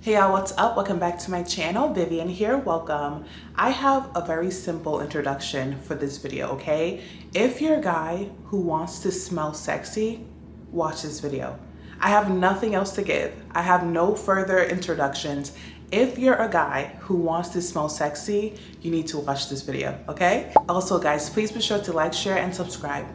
Hey y'all, what's up? Welcome back to my channel. Vivian here, welcome. I have a very simple introduction for this video, okay? If you're a guy who wants to smell sexy, watch this video. I have nothing else to give. I have no further introductions. If you're a guy who wants to smell sexy, you need to watch this video, okay? Also guys, please be sure to like, share, and subscribe.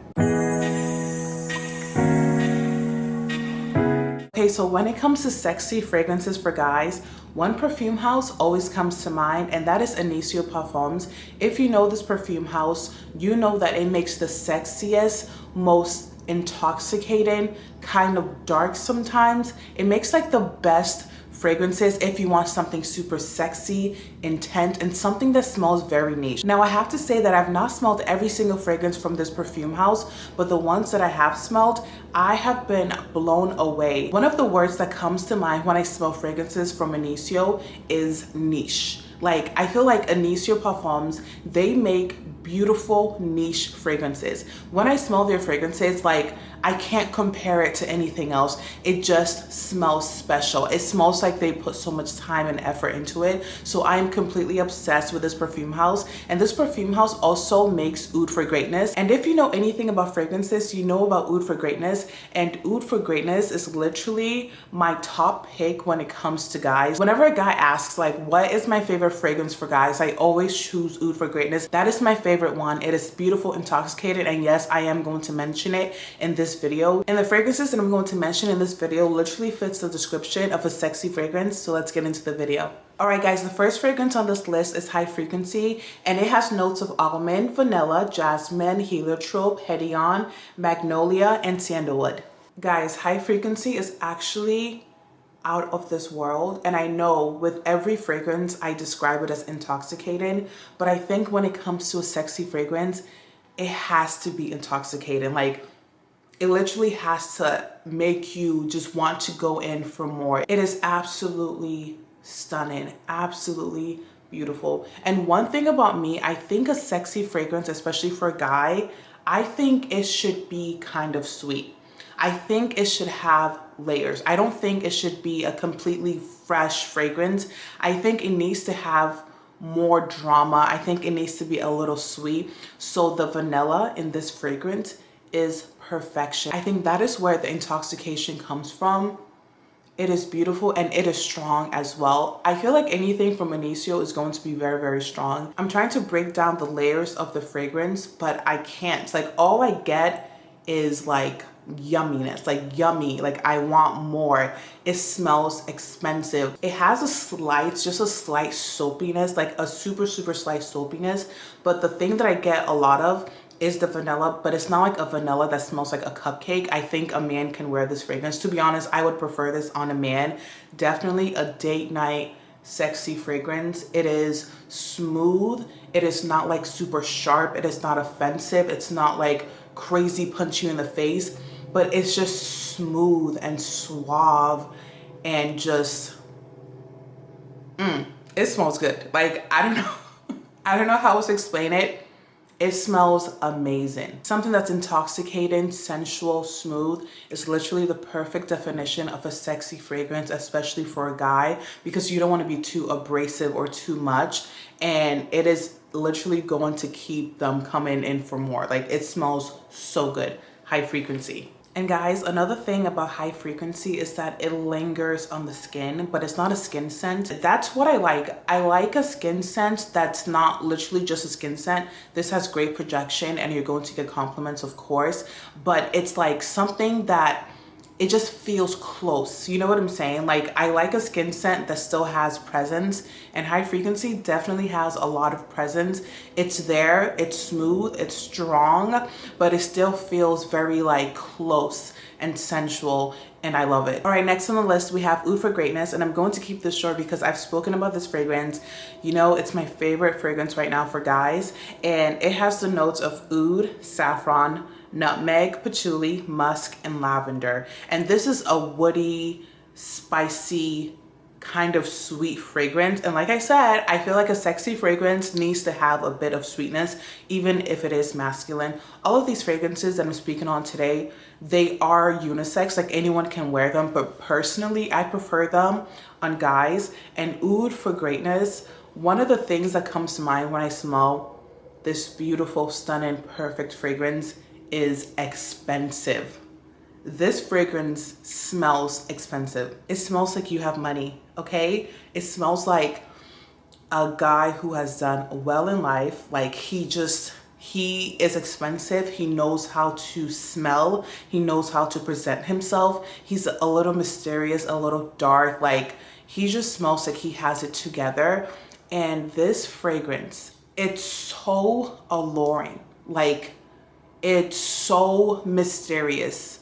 Okay, so when it comes to sexy fragrances for guys, one perfume house always comes to mind, and that is Initio Parfums. If you know this perfume house, you know that it makes the sexiest, most intoxicating, kind of dark sometimes. It makes like the best fragrances if you want something super sexy, intense, and something that smells very niche. Now I have to say that I've not smelled every single fragrance from this perfume house, but the ones that I have smelled, I have been blown away. One of the words that comes to mind when I smell fragrances from Initio is niche. Like, I feel like Initio Parfums, they make beautiful niche fragrances. When I smell their fragrances, like, I can't compare it to anything else. It just smells special. It smells like they put so much time and effort into it. So I am completely obsessed with this perfume house. And this perfume house also makes Oud for Greatness. And if you know anything about fragrances, you know about Oud for Greatness. And Oud for Greatness is literally my top pick when it comes to guys. Whenever a guy asks like, what is my favorite fragrance for guys, I always choose Oud for Greatness. That is my favorite one. It is beautiful, intoxicated, and yes, I am going to mention it in this video. And the fragrances that I'm going to mention in this video literally fits the description of a sexy fragrance. So let's get into the video. Alright guys, the first fragrance on this list is High Frequency, and it has notes of almond, vanilla, jasmine, heliotrope, hedion, magnolia, and sandalwood. Guys, High Frequency is actually out of this world, and I know with every fragrance I describe it as intoxicating, but I think when it comes to a sexy fragrance, it has to be intoxicating. Like, it literally has to make you just want to go in for more. It is absolutely stunning, absolutely beautiful. And one thing about me, I think a sexy fragrance, especially for a guy, I think it should be kind of sweet. I think it should have layers. I don't think it should be a completely fresh fragrance. I think it needs to have more drama. I think it needs to be a little sweet. So the vanilla in this fragrance is perfection. I think that is where the intoxication comes from. It is beautiful and it is strong as well. I feel like anything from Initio is going to be very, very strong. I'm trying to break down the layers of the fragrance, but I can't. Like, all I get is like yumminess, like yummy, like I want more. It smells expensive. It has just a slight soapiness, like a super slight soapiness. But the thing that I get a lot of is the vanilla, but it's not like a vanilla that smells like a cupcake. I think a man can wear this fragrance. To be honest, I would prefer this on a man. Definitely a date night sexy fragrance. It is smooth. It is not like super sharp. It is not offensive. It's not like crazy punch you in the face, but it's just smooth and suave and just, it smells good. Like, I don't know. I don't know how else to explain it. It smells amazing. Something that's intoxicating, sensual, smooth is literally the perfect definition of a sexy fragrance, especially for a guy, because you don't want to be too abrasive or too much. And it is literally going to keep them coming in for more. Like, it smells so good. High Frequency. And guys, another thing about High Frequency is that it lingers on the skin, but it's not a skin scent. That's what I like. I like a skin scent that's not literally just a skin scent. This has great projection and you're going to get compliments, of course, but it's like something that it just feels close. You know what I'm saying? Like, I like a skin scent that still has presence, and High Frequency definitely has a lot of presence. It's there, it's smooth, it's strong, but it still feels very like close and sensual, and I love it. All right, next on the list we have Oud for Greatness, and I'm going to keep this short because I've spoken about this fragrance. You know, it's my favorite fragrance right now for guys, and it has the notes of oud, saffron, nutmeg, patchouli, musk, and lavender. And this is a woody, spicy kind of sweet fragrance. And like I said, I feel like a sexy fragrance needs to have a bit of sweetness, even if it is masculine. All of these fragrances that I'm speaking on today, they are unisex, like anyone can wear them, but personally I prefer them on guys. And Oud for Greatness, one of the things that comes to mind when I smell this beautiful, stunning, perfect fragrance is expensive. This fragrance smells expensive. It smells like you have money, okay? It smells like a guy who has done well in life. Like he is expensive. He knows how to smell. He knows how to present himself. He's a little mysterious, a little dark. Like he just smells like he has it together. And this fragrance, it's so alluring. Like it's so mysterious.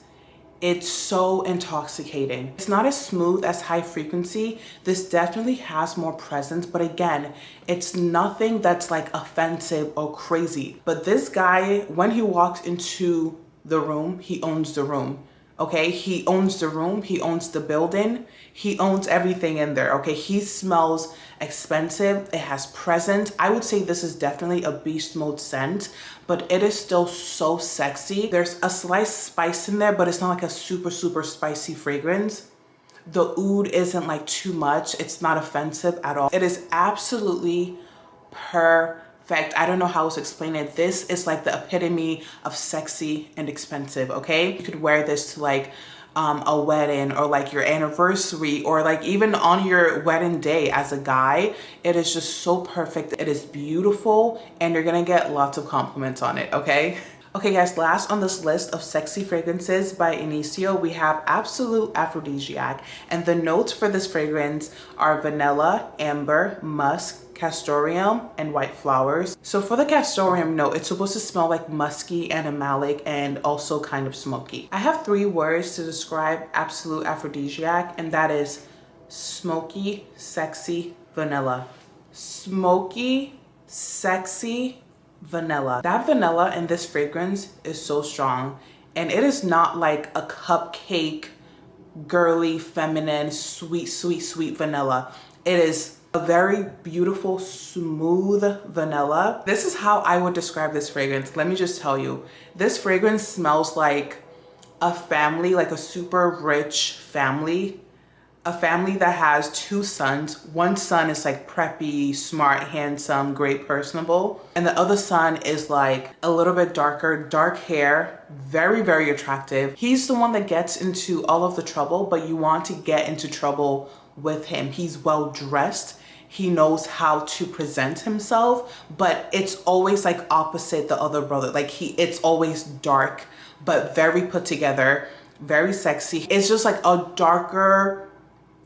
It's so intoxicating. It's not as smooth as High Frequency. This definitely has more presence, but again, it's nothing that's like offensive or crazy. But this guy, when he walks into the room, he owns the room. Okay, he owns the room, he owns the building, he owns everything in there. Okay, he smells expensive, it has presence. I would say this is definitely a beast mode scent, but it is still so sexy. There's a slight spice in there, but it's not like a super spicy fragrance. The oud isn't like too much. It's not offensive at all. It is absolutely perfect. I don't know how to explain it. This is like the epitome of sexy and expensive, okay? You could wear this to like a wedding or like your anniversary or like even on your wedding day as a guy. It is just so perfect. It is beautiful and you're gonna get lots of compliments on it, okay? Okay guys, last on this list of sexy fragrances by Initio, we have Absolut Aphrodisiac. And the notes for this fragrance are vanilla, amber, musk, castoreum, and white flowers. So for the castoreum note, it's supposed to smell like musky, animalic, and also kind of smoky. I have 3 words to describe Absolut Aphrodisiac, and that is smoky, sexy, vanilla. Smoky, sexy, vanilla. That vanilla in this fragrance is so strong, and it is not like a cupcake, girly, feminine, sweet vanilla. It is a very beautiful, smooth vanilla. This is how I would describe this fragrance. Let me just tell you, this fragrance smells like a family, like a super rich family. A family that has 2 sons. One son is like preppy, smart, handsome, great, personable. And the other son is like a little bit darker, dark hair, very attractive. He's the one that gets into all of the trouble, but you want to get into trouble with him. He's well dressed. He knows how to present himself, but it's always like opposite the other brother. Like it's always dark, but very put together, very sexy. It's just like a darker,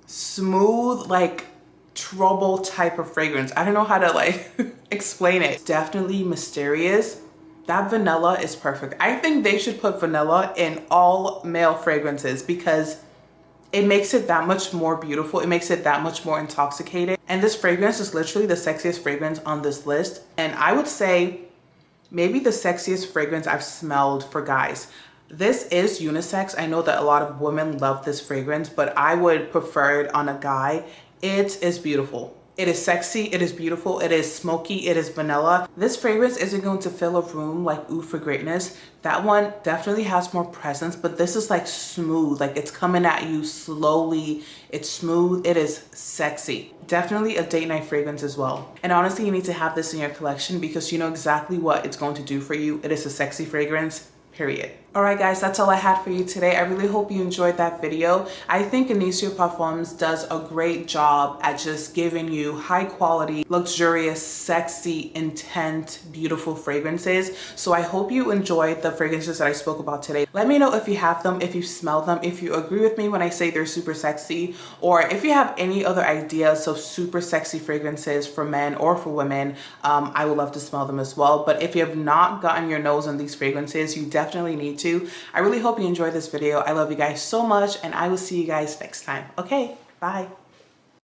smooth, like trouble type of fragrance. I don't know how to like explain it. It's definitely mysterious. That vanilla is perfect. I think they should put vanilla in all male fragrances because it makes it that much more beautiful. It makes it that much more intoxicating. And this fragrance is literally the sexiest fragrance on this list. And I would say maybe the sexiest fragrance I've smelled for guys. This is unisex. I know that a lot of women love this fragrance, but I would prefer it on a guy. It is beautiful. It is sexy, it is beautiful, it is smoky, it is vanilla. This fragrance isn't going to fill a room like Oud for Greatness. That one definitely has more presence, but this is like smooth, like it's coming at you slowly. It's smooth, it is sexy. Definitely a date night fragrance as well. And honestly, you need to have this in your collection because you know exactly what it's going to do for you. It is a sexy fragrance, period. All right guys, that's all I had for you today. I really hope you enjoyed that video. I think Initio Parfums does a great job at just giving you high quality, luxurious, sexy, intense, beautiful fragrances. So I hope you enjoyed the fragrances that I spoke about today. Let me know if you have them, if you smell them, if you agree with me when I say they're super sexy, or if you have any other ideas of super sexy fragrances for men or for women. I would love to smell them as well. But if you have not gotten your nose on these fragrances, you definitely need to. I really hope you enjoyed this video. I love you guys so much, and I will see you guys next time. Okay, bye.